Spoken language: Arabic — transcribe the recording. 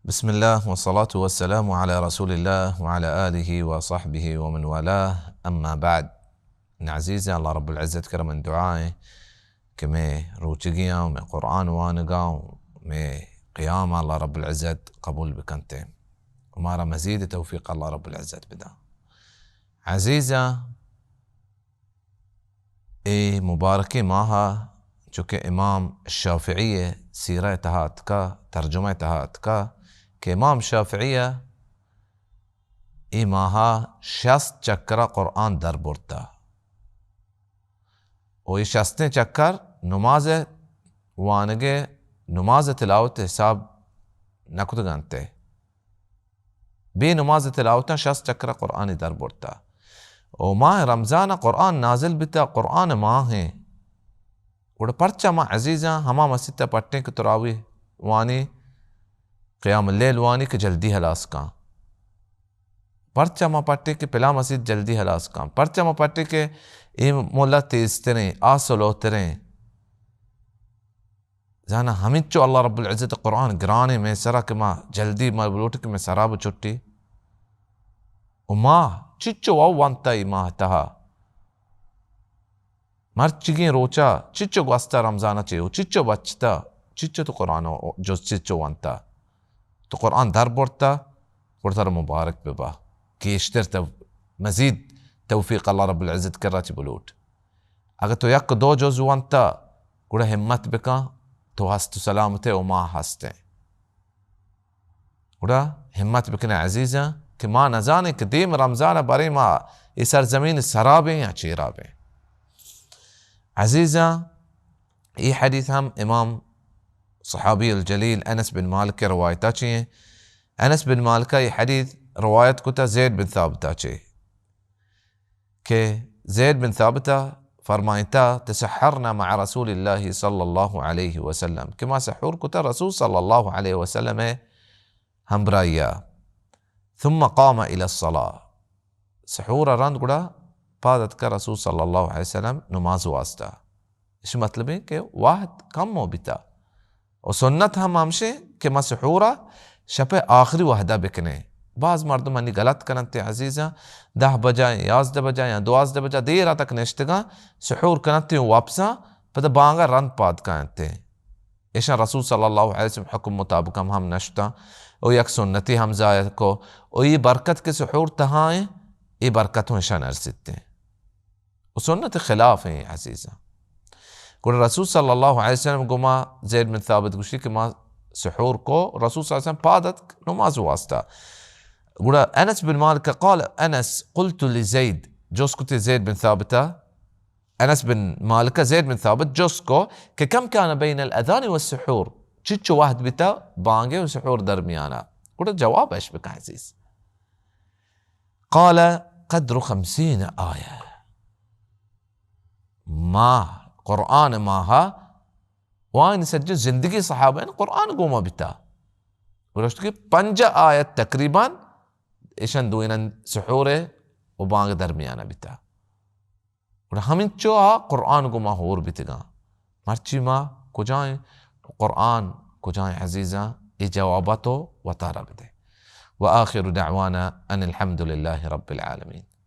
بسم الله والصلاة والسلام على رسول الله وعلى آله وصحبه ومن والاه. أما بعد، عزيزي الله رب العزة كرم دعائي كمي روتشيا ومي قرآن وانقا ومي قيام الله رب العزة قبول بكنتين ومارا مزيد توفيق الله رب العزة بدا. عزيزة مباركي ماها چونکه امام الشافعية سيرتها تكا ترجمتها تكا كإمام شافعية ماها 60 چکر قرآن در برتا و 60 چکر نماز وانگه نماز تلاوت حساب نکت گانتے بی نماز تلاوت 60 چکر قرآن در برتا و ماہ رمضان قرآن نازل بتا قرآن ماہ ہے وڑا پرچا ما عزیزاں ہما مسجد پٹنے کے تراوی وانی قیام اللیل وانی کے جلدی ہلاس کان پرچا ما پٹنے کے پلا مسجد جلدی ہلاس کان پرچا ما پٹنے کے مولا تیز تریں آسلو تریں زانا ہمیں چو اللہ رب العزت قرآن گرانے میں سرا کے ما جلدی ما بلوٹ کے میں سراب چھٹی و ما چچو واو وانتا ما تہا مرچگیں روچا چچو گواستا رمضانہ چیو چچو بچتا چچو تو قرآن جو چچو وانتا تو قرآن در بورتا ورتر مبارك ببا كي اشترت مزيد توفيق الله رب العزة كراتي بلوت اگر تو یک دو جزو وانتا گوڑا همت بکا تو هست سلامته وما هسته گوڑا همت بکنا عزيزة کہ ما نزانے کہ دیم رمضان بارے ما اس سرزمین سرابیں یا چیرابیں. عزيزة حديث هم امام صحابي الجليل انس بن مالك روايتا چی انس بن مالك حديث روايت کتا زید بن ثابتا چی کہ زید بن ثابتا فرمائتا تسحرنا مع رسول الله صلى الله عليه وسلم كما سحور کتا رسول صلى الله عليه وسلم هم برایا ثم قام الى الصلاة سحور رند گڑا پادت کا رسول صلی اللہ علیہ وسلم نماز واسطہ اس مطلب ہے کہ واحد کم ہو بیتا اور سنت ہم ہمشے کہ ما سحورا شپ آخری وحدہ بکنے بعض مردم منی غلط کنتے عزیزاں 10 بجائیں 11 بجائیں یا 12 بجائیں دیر تک نشتگاں سحور کنتے واپساں پتہ بانگا رند پاد کانتے ایشا رسول صلی اللہ علیہ وسلم حکم مطابق ہم نشتا او یک سنتی ہم زائد کو او یہ برکت کے سحور تہائیں یہ برکتوں ایشا نرستے ہیں وسنة خلاف ہیں عزیزاں قل رسول صلی اللہ علیہ وسلم گما زید بن ثابت گوشی کہ ما سحور کو رسول صلی اللہ علیہ وسلم پادت نماز واسطہ قل انس بن مالك قال انس قلت لزيد جوسكو زيد بن ثابتة انس بن مالك زيد بن ثابت جوسكو كم كان بين الاذان والسحور چچو واحد بتا بانگے وسحور درمیانا قل جواب ايش بك عزيز قال قدر 50 آية ماہ قرآن ماہا وائن سجل زندگی صحابہ قرآن گوما بتا ورشت کی 5 آیت تقریباً ایشن دوینن سحورے و بانگ درمیانہ بتا اور ہمیں چوہا قرآن گوما ہور بتگا مرچی ماہ کجائیں قرآن کجائیں عزیزاں ای جواباتو وطارہ بدے وآخر دعوانا ان الحمد لله رب العالمين.